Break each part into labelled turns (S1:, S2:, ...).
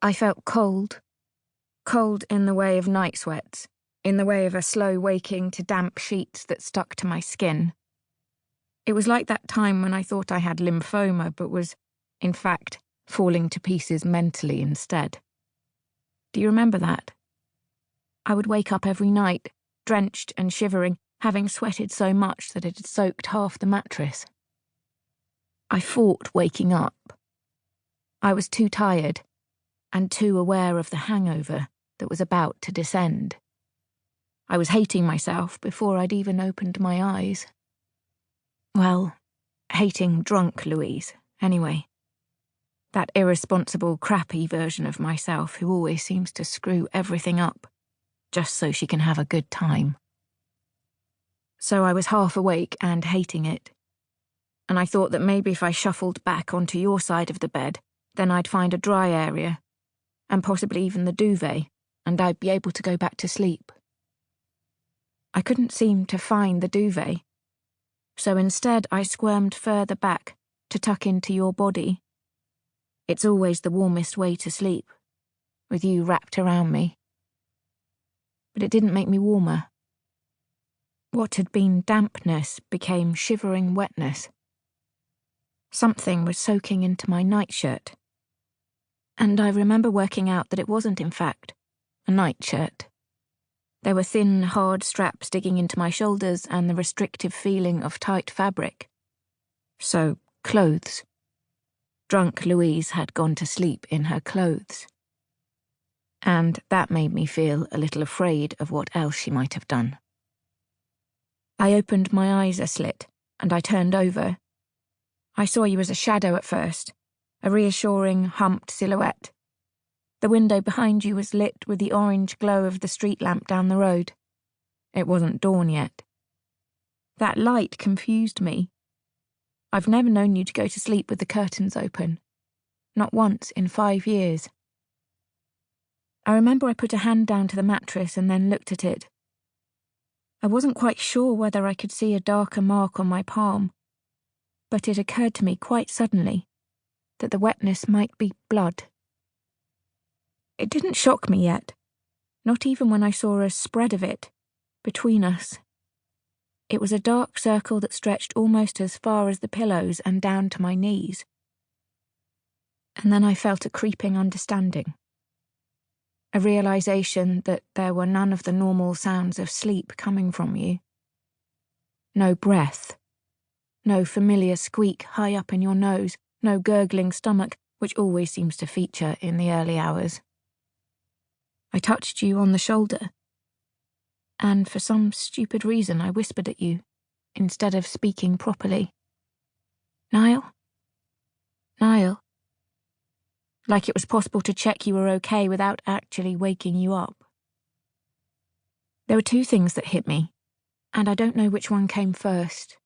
S1: I felt cold. Cold in the way of night sweats, in the way of a slow waking to damp sheets that stuck to my skin. It was like that time when I thought I had lymphoma but was, in fact, falling to pieces mentally instead. Do you remember that? I would wake up every night, drenched and shivering, having sweated so much that it had soaked half the mattress. I fought waking up. I was too tired, and too aware of the hangover that was about to descend. I was hating myself before I'd even opened my eyes. Well, hating drunk Louise, anyway. That irresponsible, crappy version of myself who always seems to screw everything up, just so she can have a good time. So I was half awake and hating it. And I thought that maybe if I shuffled back onto your side of the bed, then I'd find a dry area, and possibly even the duvet, and I'd be able to go back to sleep. I couldn't seem to find the duvet, so instead I squirmed further back to tuck into your body. It's always the warmest way to sleep, with you wrapped around me. But it didn't make me warmer. What had been dampness became shivering wetness. Something was soaking into my nightshirt. And I remember working out that it wasn't, in fact, a nightshirt. There were thin, hard straps digging into my shoulders and the restrictive feeling of tight fabric. So, clothes. Drunk Louise had gone to sleep in her clothes. And that made me feel a little afraid of what else she might have done. I opened my eyes a slit, and I turned over. I saw you as a shadow at first, a reassuring, humped silhouette. The window behind you was lit with the orange glow of the street lamp down the road. It wasn't dawn yet. That light confused me. I've never known you to go to sleep with the curtains open. Not once in 5 years. I remember I put a hand down to the mattress and then looked at it. I wasn't quite sure whether I could see a darker mark on my palm, but it occurred to me quite suddenly that the wetness might be blood. It didn't shock me yet, not even when I saw a spread of it between us. It was a dark circle that stretched almost as far as the pillows and down to my knees. And then I felt a creeping understanding. A realization that there were none of the normal sounds of sleep coming from you. No breath. No familiar squeak high up in your nose, no gurgling stomach, which always seems to feature in the early hours. I touched you on the shoulder, and for some stupid reason I whispered at you, instead of speaking properly. Niall? Niall? Like it was possible to check you were okay without actually waking you up. There were two things that hit me, and I don't know which one came first.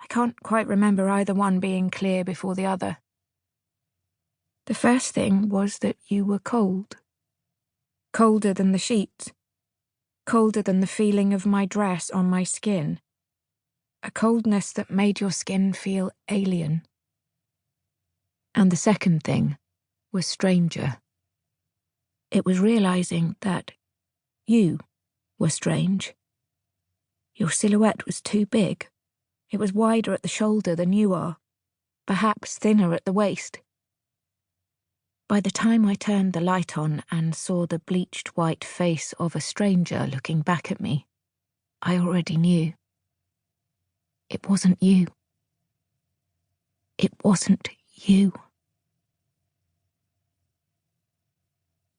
S1: I can't quite remember either one being clear before the other. The first thing was that you were cold. Colder than the sheets. Colder than the feeling of my dress on my skin. A coldness that made your skin feel alien. And the second thing was stranger. It was realizing that you were strange. Your silhouette was too big. It was wider at the shoulder than you are, perhaps thinner at the waist. By the time I turned the light on and saw the bleached white face of a stranger looking back at me, I already knew. It wasn't you. It wasn't you.